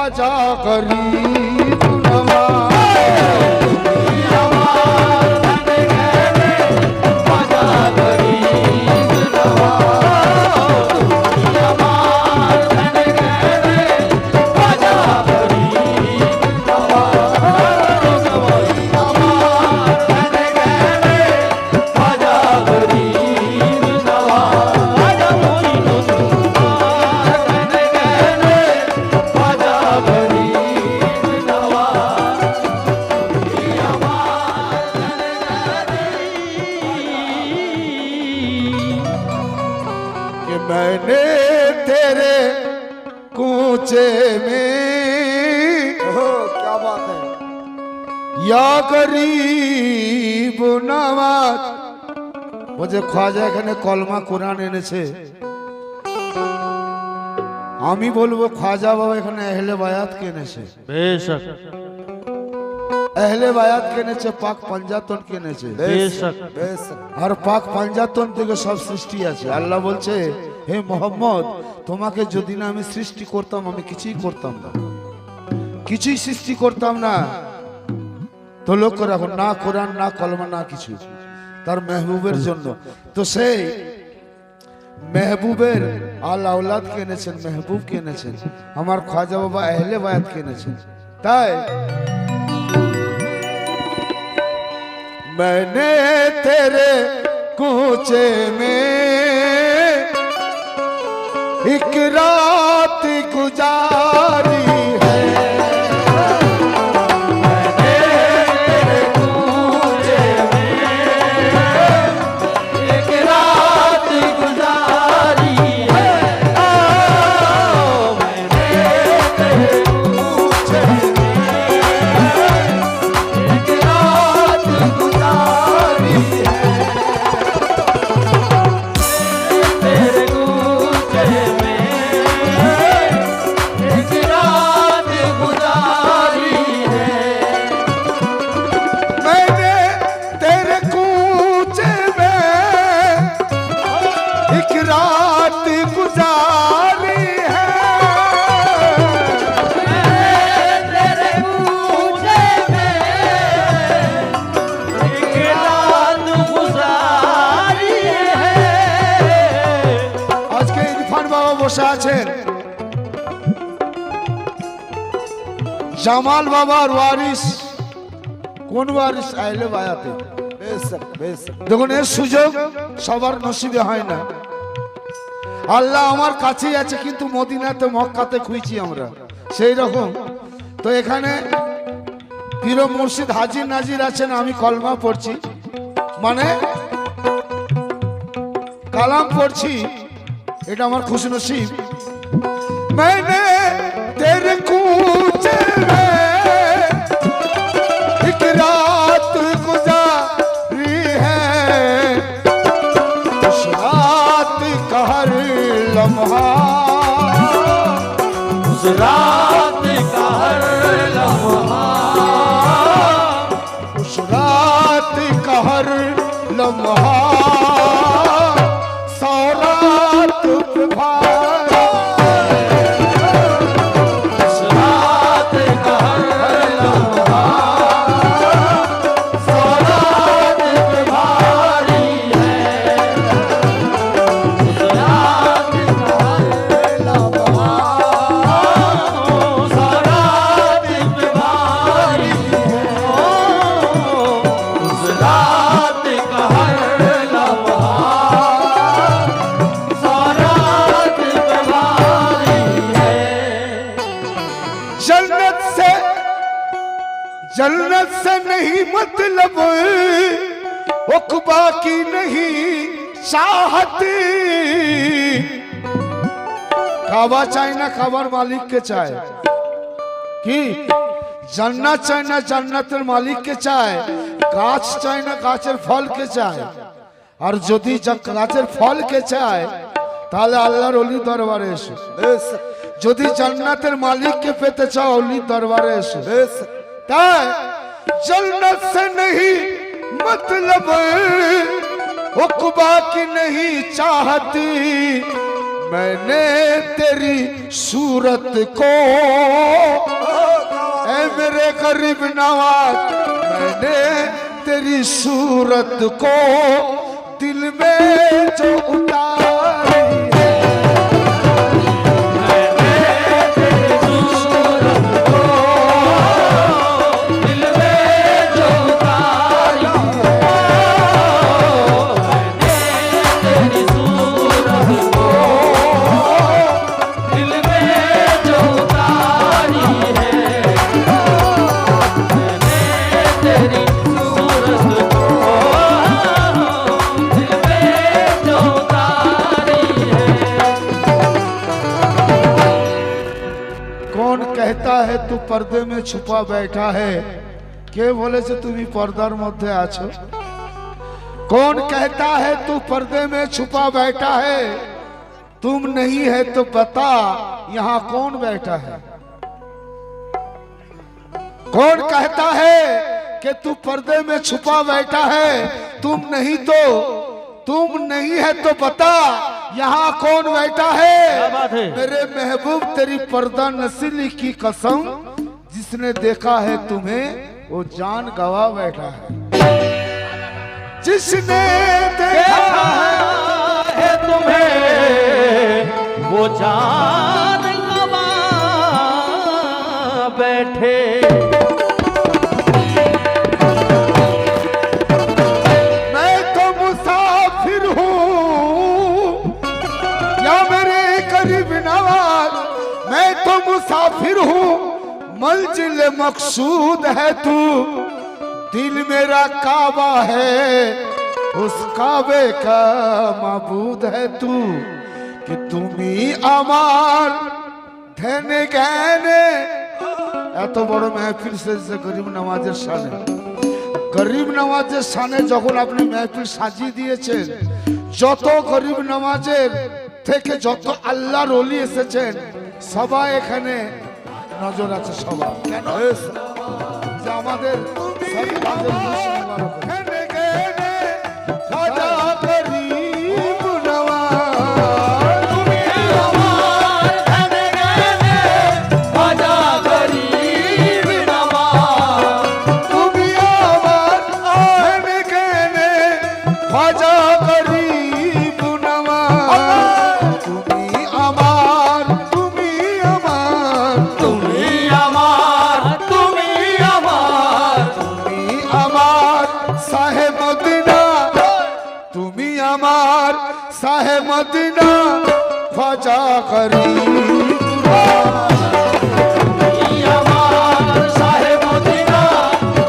खाजा गरीब नवाज मैंने तेरे कूचे में क्या बात है या गरीब नवाज বলছে খাজা এখানে কলমা কোরআন এনেছে আমি বলবো খাজা বাবা এখানে আহলে বায়াত কে এনেছে बेशक আহলে বায়াত কে এনেছে পাক পাঞ্জাতন কে এনেছে बेशक আর পাক পাঞ্জাতন থেকে সব সৃষ্টি আছে আল্লাহ বলছে হে মোহাম্মদ তোমাকে যদি না আমি সৃষ্টি করতাম আমি কিছুই করতাম না কিছুই সৃষ্টি করতাম না তো লক্ষ্য রাখো না কোরআন না কলমা না কিছু তার মেহবুবের জন্য তো সেই মেহবুবের আল আওলাদ কে এনেছেন মেহবুব কে এনেছেন আমার খাজা বাবা আহলে বায়াত কে এনেছেন তাই मैंने तेरे कूचे में एक रात गुजारी है मैंने तेरे कूचे में एक रात गुजारी है मैंने तेरे कूचे में एक रात गुजारी है तेरे कूचे में एक रात गुजारी है मैंने तेरे कूचे में एक रात गुजारी है तेरे कूचे में एक रात गुजारी है আজকে ইরফান বাবা বসে আছেন জামাল বাবার ওয়ারিস কোন ওয়ারিস আহলে বায়াতে बेशक बेशक দেখুন এর সুযোগ সবার নসিবে হয় না আল্লাহ আমার কাছেই আছে কিন্তু মদিনাতে মক্কাতে খুঁজছি আমরা সেই রকম তো এখানে পীর মুর্শিদ হাজির নাজির আছেন আমি কলমা পড়ছি মানে কালাম পড়ছি এটা আমার খুশি নসিব मैंने तेरे कूचे में एक रात गुजारी है उस रात का हर लम्हा उस रात का हर लम्हा उस रात का हर लम्हा सौ रात भारी उस रात का हर लम्हा सौ रात भारी है उस रात का हर लम्हा सौ रात भारी है उस रात का हर लम्हा सौ रात भारी है जन्नत से नहीं मतलब उकबा की नहीं चाहत खावा चाहे ना खाবার মালিককে চায় কি জান্নাত চায় না জান্নাতের মালিককে চায় গাছ চায় না গাছের ফলকে চায় আর যদি গাছের ফলকে চায় তাহলে আল্লাহর ওলি দরবারে এসো बेशक যদি জান্নাতের মালিককে পেতে চাও ওলি দরবারে এসো बेशक ताय जन्नत से नहीं मतलब उकबा की नहीं चाहती मैंने तेरी सूरत को ऐ मेरे गरीब नवाज, मैंने तेरी सूरत को दिल में जो उतारी है, मैंने तेरी सूरत को दिल में जो उतारी है, मैंने तेरी सूरत को दिल में जो उतारी है, मैंने तेरी सूरत को दिल में जो उतारी है। कौन कहता है तू पर्दे में छुपा बैठा है, के बोले से तुम्ही पर्दार मध्य आछो। कौन कहता है तू पर्दे में छुपा बैठा है, तुम नहीं है तो बता यहाँ कौन बैठा है। कौन कहता है कि तू पर्दे में छुपा बैठा है, तुम नहीं है तो बता यहाँ कौन बैठा है। बात है? मेरे महबूब तेरी पर्दा नसीली की कसम, जिसने देखा है तुम्हें वो जान गवा बैठा है। जिसने देखा है तुम्हें वो जान गवा बैठे। मैं तो मुसाफिर हूँ या मेरे करीब नवाज, मैं तो मुसाफिर हूँ, मंजिल मकसूद है तू, दिल मेरा काबा है, उस काबे का माबूद है तू, कि তুমি আমার ধ্যানে জ্ঞানে। এত বড় মেহফিল সেজেছে গরিব নওয়াজের শানে, গরিব নওয়াজের শানে যখন আপনি মেহফিল সাজিয়ে দিয়েছেন, যত গরিব নওয়াজের থেকে যত আল্লাহর ওলি এসেছেন সবাই এখানে নজর আছে সবার। কেন যে আমাদের সবই কাজের মুসলিম মুবারক। ধ্যানে জ্ঞানে খাজা গরিব নওয়াজ, তুমি আমার ধ্যানে জ্ঞানে খাজা গরিব নওয়াজ, তুমি আমার ধ্যানে জ্ঞানে খাজা গরিব নওয়াজ, তুমি আমার তুমি আমার তুমি আমার তুমি আমার তুমি আমার সাহে মদিনা, তুমি আমার সাহে মদিনা খাজা গরিব নওয়াজ। তুমি আমার শাহে মদিনা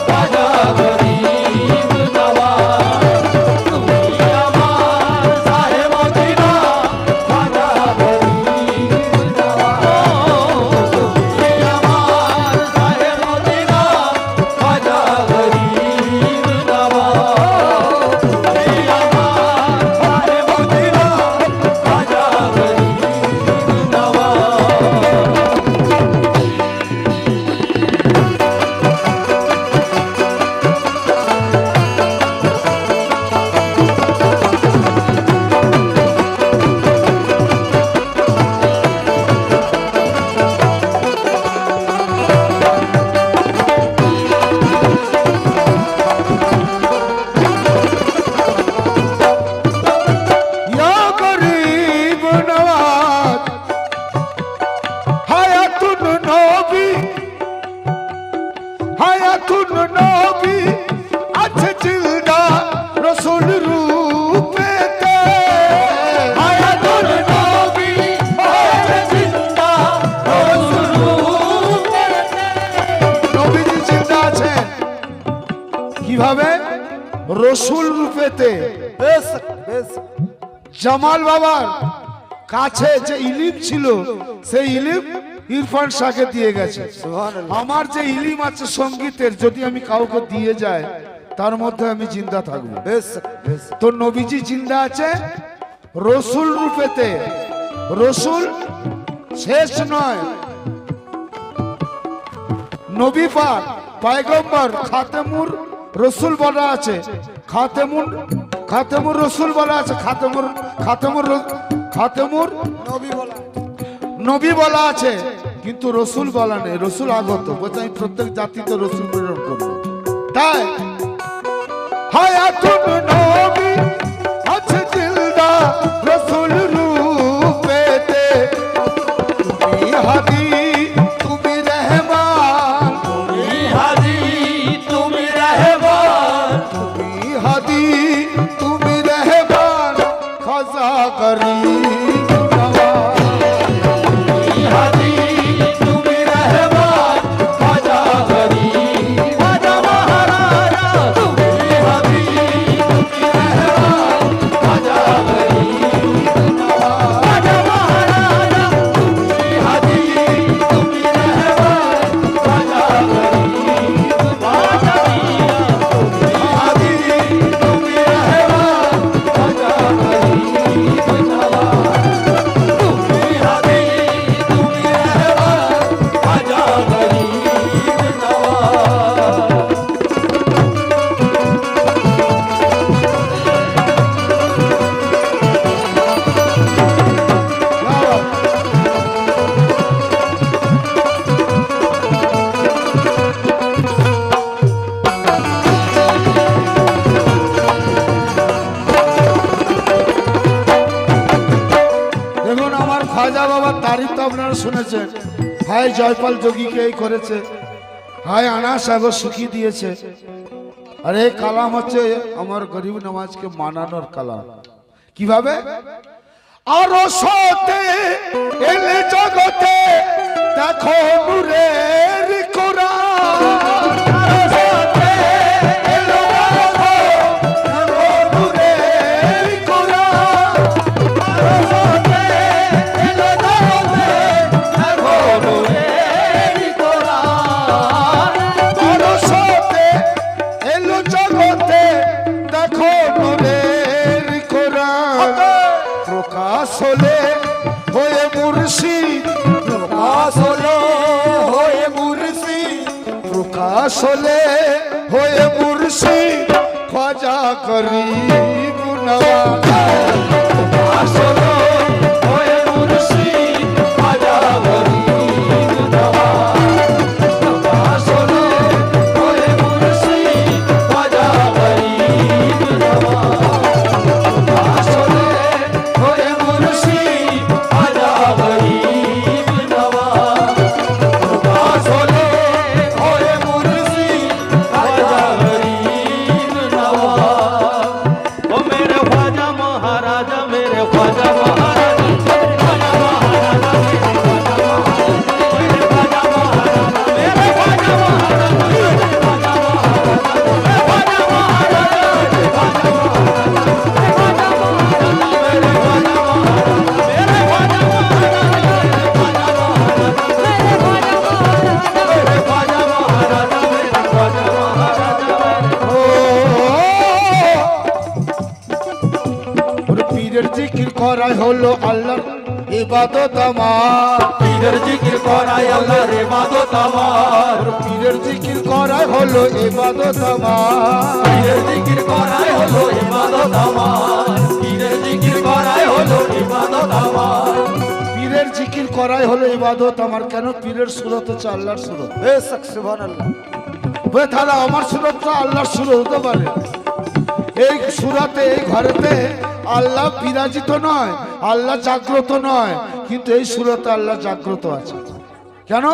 খাজা গরিব নওয়াজ, তুমি আমার শাহে মদিনা খাজা গরিব নওয়াজ, তুমি আমার শাহে মদিনা খাজা গরিব নওয়াজ, তুমি আমার শাহে মদিনা খাজা গরিব নওয়াজ। या गरीब नवाज हायातुन नबी, हायातुन नबी আছে জিলদা রসুল রূপেতে, হায়াতুল নবী আছে জিন্দা রাসূল রূপেতে। নবীজি জিন্দা আছেন কিভাবে? রসুল রূপেতে। बेशक बेशक জামাল বাবার কাছে যে ইলিম ছিল সেই ইলিম ইরফান শাহকে দিয়ে গেছে। सुभान अल्लाह আমার যে ইলিম আছে সঙ্গীতের, যদি আমি কাউকে দিয়ে যায় তার মধ্যে আমি জিন্দা থাকবো। बेशक बेशक তো নবীজি জিন্দা আছে রসুল রূপেতে। রসুল শেষ নয়, নবী পাক পয়গম্বর খাতেমুর রসুল বলা আছে, খাতেমুর রসুল বলা আছে, খাতেমুর নবী বলা নবী বলা আছে, কিন্তু রসুল বলা নেই। রসুল আগত বলতে আমি প্রত্যেক জাতিতে রসুল প্রেরণ করবো। তাই হায়াতুন নবী আছে জিন্দা রসুল রূপেতে, তুমি হাদি তুমি রহমান, তুমি হাদি তুমি রহমান, তুমি হাদি তুমি রহমান, খাজা গরিব নওয়াজ। তুমি হাদি তুমি রহমান, খাজা গরিব খাজা মহারাজা। তুমি হাদি তুমি রহমান, খাজা গরিব খাজা মহারাজা। তুমি হাদি তুমি রহমান, খাজা গরিব খাজা মিয়া। তুমি হাদি তুমি রহমান, খাজা গরিব নওয়াজ। তুমি হাদি তুমি রহমান, খাজা গরিব নওয়াজ। দেখুন আমার খাজা বাবার তারিফ তো আপনারা শুনেছেন। হায় জয়পাল যোগীকে এই করেছে, হায় আনা সাগর সুখী দিয়েছে। আর এই কালাম হচ্ছে আমার গরিব নওয়াজকে মানানোর কালাম। কিভাবে? আরো সতে এলে জগতে দেখো নূরের কোরআন, আরো সতে এলো দেখো নূরের কোরআন, আরো সতে এলো জগতে দেখো নূরের কোরআন। আরো সতে এলো জগতে দেখো নূরের কোরআন, প্রকাশ হলে হয়ে মুর্শিদ, প্রকাশ হলো হয়ে মুর্শিদ, প্রকাশ হলে হয়ে মুর্শিদ, খাজা গরিব নওয়াজ। প্রকাশ হলো হয়ে মুর্শিদ, খাজা গরিব নওয়াজ। প্রকাশ হলো হয়ে মুর্শিদ, খাজা গরিব নওয়াজ। প্রকাশ হলো হয়ে মুর্শিদ, খাজা গরিব নওয়াজ। প্রকাশ হলো হয়ে মুর্শিদ, খাজা গরিব নওয়াজ। ও মেরে ख्वाजा महाराजा, मेरे ख्वाजा महाराजा, मेरे ख्वाजा महाराजा, मेरे ख्वाजा महाराजा, मेरे ख्वाजा महाराजा, मेरे ख्वाजा महाराजा, मेरे ख्वाजा महाराजा, मेरे ख्वाजा महाराजा, मेरे ख्वाजा महाराजा, मेरे ख्वाजा महाराजा, मेरे ख्वाजा महाराजा। ওর পীরের জিকির করাই হলো আল্লাহর ইবাদত আমার, পীরের জিকির করাই আল্লাহর ইবাদত আমার, ওর পীরের জিকির করাই হলো ইবাদত আমার, পীরের জিকির করাই হলো ইবাদত আমার, পীরের জিকির করাই হলো ইবাদত আমার। পীরের জিকির করাই হলো ইবাদত আমার। কেন? পীরের সুরত হচ্ছে আল্লাহর সুরত। বেশক সুবহানাল্লাহ। তাহলে আমার সুরতটা আল্লাহর সুরত হতে পারে। এই সুরাতে এই ঘরেতে আল্লাহ বিরাজিত নয়, আল্লাহ জাগ্রত নয়, কিন্তু এই সুরতে আল্লাহ জাগ্রত আছে। কেন?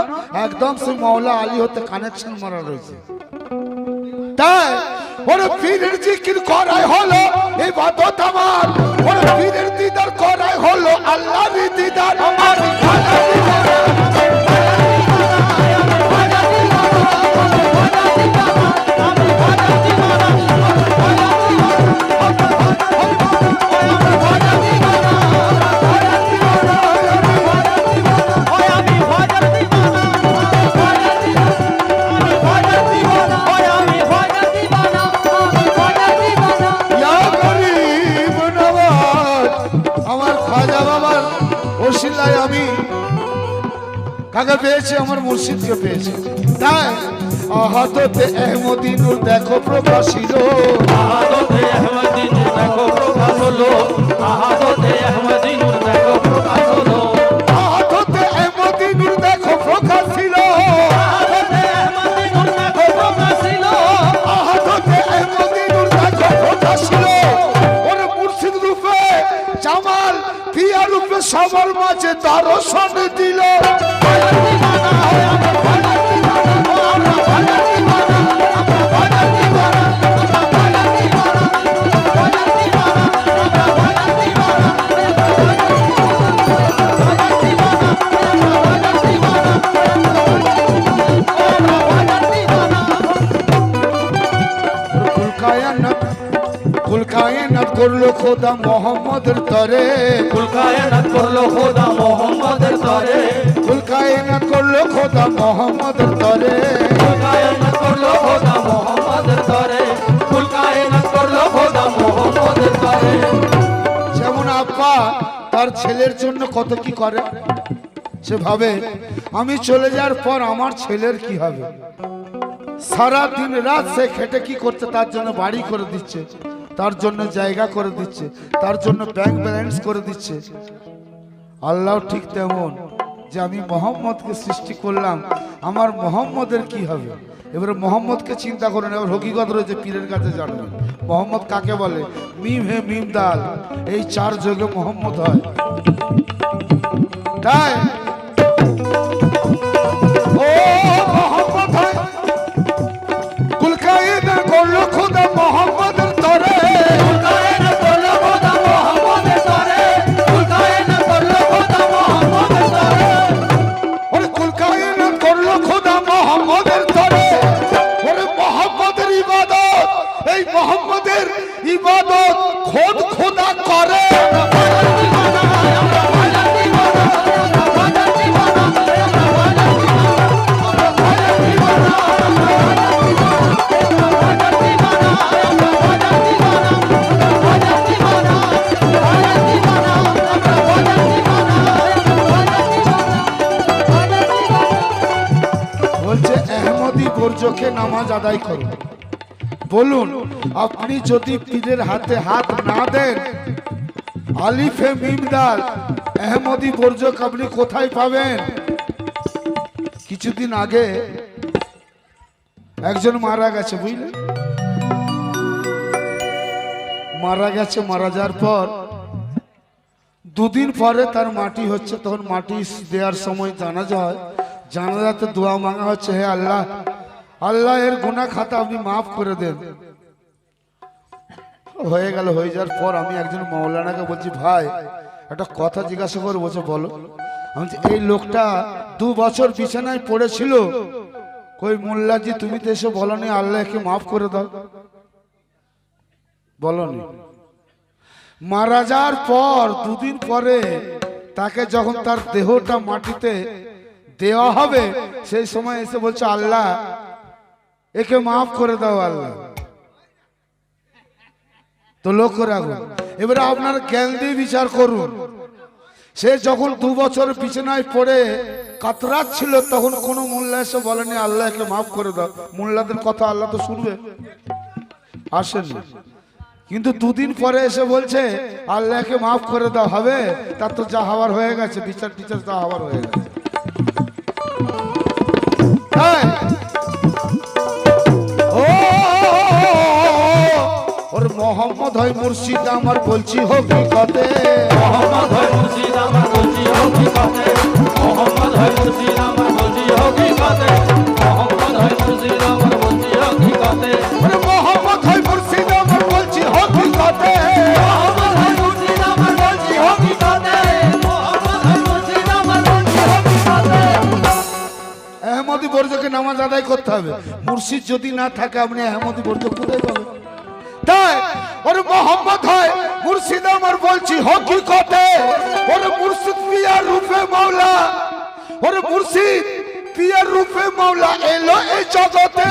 একদম সে মাওলা আলী হতে কানেকশন মারা রয়েছে। তাই ওরে পীরের জিকির করাই হলো ইবাদত আমার, ওরে পীরের দিদার করাই হলো আল্লাহর দিদার আমার। খাজা দিদার ইয়া গরিব নওয়াজ, আমার খাজা বাবার ওসিলায় আমি কাকে পেয়েছি? আমার মুর্শিদকে পেয়েছি। তাই আহাদতে আহমদিনুর দেখো প্রকাশিল, আহাদতে আহমদিনুর দেখো প্রকাশ হলো, আহাদতে আহমদিনুর দেখো খোদা মোহাম্মদের তরে, কুল কায়নাত করলো খোদা মোহাম্মদের তরে, কুল কায়নাত করলো খোদা মোহাম্মদের তরে। কুল কায়নাত করলো খোদা মোহাম্মদের তরে, কুল কায়নাত করলো খোদা মোহাম্মদের তরে। যেমন আব্বা তার ছেলের জন্য কত কি করে, সে ভাবে আমি চলে যাওয়ার পর আমার ছেলের কি হবে। সারা দিন রাত সে খেটে কি করছে, তার জন্য বাড়ি করে দিচ্ছে, তার জন্য জায়গা করে দিচ্ছে, তার জন্য ব্যাংক ব্যালেন্স করে দিচ্ছে। আল্লাহ ঠিক তেমন, যে আমি মোহাম্মদকে সৃষ্টি করলাম, আমার মোহাম্মদের কি হবে। এবারে মোহাম্মদকে চিন্তা করেন। এবার হকিকত রয়েছে, পীরের কাছে জানবেন মোহাম্মদ কাকে বলে। মিম হে মিম দাল, এই 4 যোগে মোহাম্মদ হয়। তাই ও মোহাম্মদ হয়, কুল কায়নাত করলো খোদা মোহাম্মদের তরে, কুল কায়নাত করলো খোদা মোহাম্মদের তরে, কুল কায়নাত করলো খোদা মোহাম্মদের তরে। ওরে কুল কায়নাত করলো খোদা মোহাম্মদের তরে। ওরে মোহাম্মদের ইবাদত, এই মোহাম্মদের ইবাদত খোদ খোদা করে। বলছে আহমদি বর্জকে নামাজ আদায় করুন। বলুন আপনি যদি পীরের হাতে হাত না দেন, আলিফে মিম দাল আহমদি বর্জক আপনি কোথায় পাবেন। কিছুদিন আগে একজন মারা গেছে, বুঝলেন, মারা গেছে। মারা যাওয়ার পর 2 দিন পরে তার মাটি হচ্ছে। তখন মাটি দেওয়ার সময় জানাজা হয়, জানাজাতে দোয়া মাঙ্গা হচ্ছে, হে আল্লাহ, আল্লাহ এর গুনাহ খাতা আপনি মাফ করে দেন। হয়ে গেল। হয়ে যাওয়ার পর আমি একজন মাওলানাকে বলছি, ভাই একটা কথা জিজ্ঞাসা করবো। বলছে বলো। আমি বলছি, এই লোকটা 2 বছর বিছানায় পড়েছিল, কই মোল্লাজি তুমি তো এসে বলনি আল্লাহকে মাফ করে দাও, বলনি। মারা যাওয়ার পর 2 দিন পরে তাকে যখন তার দেহটা মাটিতে দেওয়া হবে, সেই সময় এসে বলছে আল্লাহ একে মাফ করে দাও আল্লাহ। তো লক্ষ্য রাখুন। এবারে আপনার জ্ঞান দিয়ে বিচার করুন। সে যখন 2 বছর বিছানায় পড়ে কাতরাচ্ছিল, তখন কোনো মোল্লা এসে বলেনি আল্লাহকে মাফ করে দাও। মোল্লাদের কথা আল্লাহ তো শুনবে, আসেনি। কিন্তু 2 দিন পরে এসে বলছে আল্লাহকে মাফ করে দাও, হবে? তার তো যা হওয়ার হয়ে গেছে, বিচার টিচার যা হওয়ার হয়ে গেছে। হ্যাঁ, ও ওর মোহাম্মদ হয় মুর্শিদ আমার, বলছি হকিকতে। মোহাম্মদ হয় মুর্শিদ আমার, বলছি হকিকতে। মোহাম্মদ হয় মুর্শিদ আমার, বলছি হকিকতে। মোহাম্মদ হয় মুর্শিদ আমার, বলছি হকিকতে। ওরে মোহাম্মদ হয় মুর্শিদ আমার, বলছি হকিকতে। মোহাম্মদ হয় মুর্শিদ আমার, বলছি হকিকতে। মোহাম্মদ হয় মুর্শিদ আমার, বলছি হকিকতে। আহমদি বর্জকে নামাজ আদায় করতে হবে। মুর্শিদ যদি না থাকে আপনি আহমদি বর্জ কোথায় পাবেন? তাই ওরে মোহাম্মদ হয় মুর্শিদ আমার, বলছি হকিকতে। ওরে মুর্শিদ পিয়ার রূপে মাওলা, ওরে মুর্শিদ পিয়ার রূপে মাওলা এলো এই জগতে।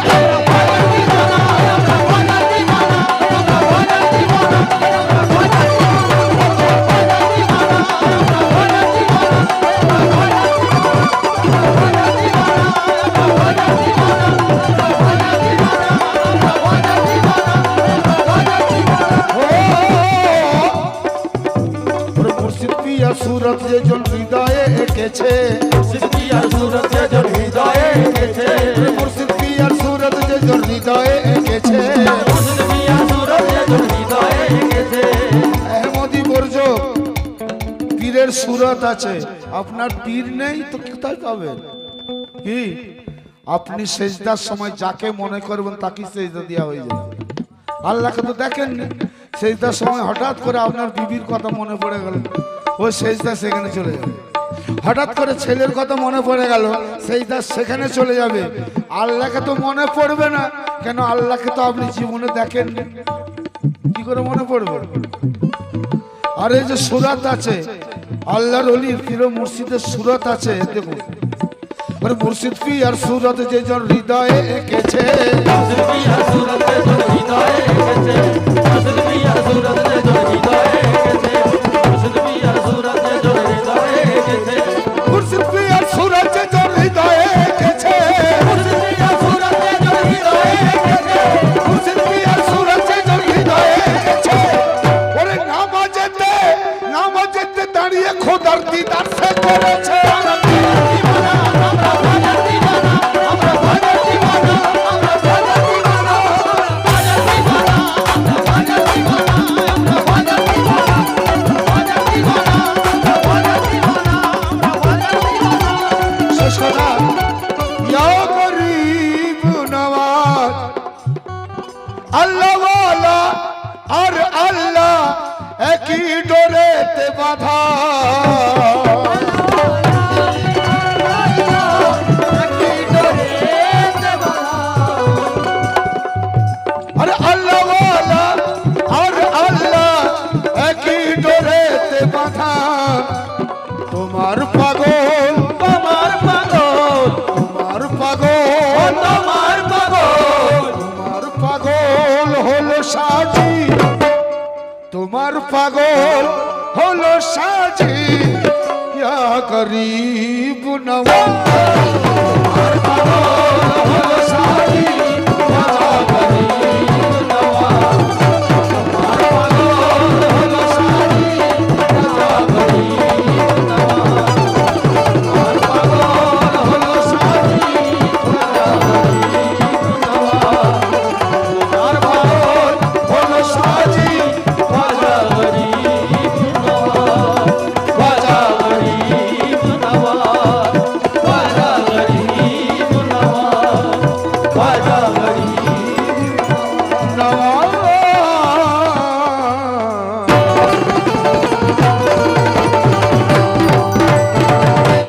सूरत जे जन हृदय एकेछे, मुर्शिद पियार सूरत जे जन हृदय एकेछे। मुर्शिद पियार सूरत जे जन हृदय एकेछे। मुर्शिद पियार सूरत जे जन हृदय एकेछे। আহমদি বর্জ পীরের সুরত আছে, আপনার পীর নেই তো কোথায় পাবেন? কি আপনি সেজদার সময় যাকে মনে করবেন তাকে সেজদা দেওয়া হয়ে যাবে। আল্লাহকে তো দেখেননি, সেজদার সময় হঠাৎ করে আপনার বিবির কথা মনে পড়ে গেল, ও সেজদা সেখানে চলে যাবে। হঠাৎ করে ছেলের কথা মনে পড়ে গেল, সেজদা সেখানে চলে যাবে। আল্লাহকে তো মনে পড়বে না কেন? আল্লাহকে তো আপনি জীবনে দেখেননি, কি করে মনে পড়বে? আর এই যে সুরাত আছে, আল্লাহর ওলির পীর মুর্শিদের সুরাত আছে, দেখুন আর মুর্শিদ পিয়ার সুরত যে জন হৃদয়ে এঁকেছে, মুর্শিদ পিয়ার সুরত যে জন হৃদয়ে এঁকেছে, মুর্শিদ পিয়ার সুরত যে জন হৃদয়ে এঁকেছে, মুর্শিদ পিয়ার সুরত যে জন হৃদয়ে এঁকেছে, মুর্শিদ পিয়ার সুরত যে জন হৃদয়ে এঁকেছে, মুর্শিদ পিয়ার সুরত যে জন হৃদয়ে এঁকেছে, মুর্শিদ পিয়ার সুরত যে জন হৃদয়ে এঁকেছে। ওরে নামাজেতে দাঁড়িয়ে খোদার দিদার সে করেছে। আল্লাহ আর আল্লাহ একই ডোরেতে বাঁধা, আর আল্লাহ আর আল্লাহ একই ডোরেতে বাঁধা। তোমার পাগল তোমার পাগল, তোমার পাগল তোমার পাগল, তোমার পাগল হলো সাজি, তোমার পাগল হলো সাজি। ইয়া গরিব নওয়াজ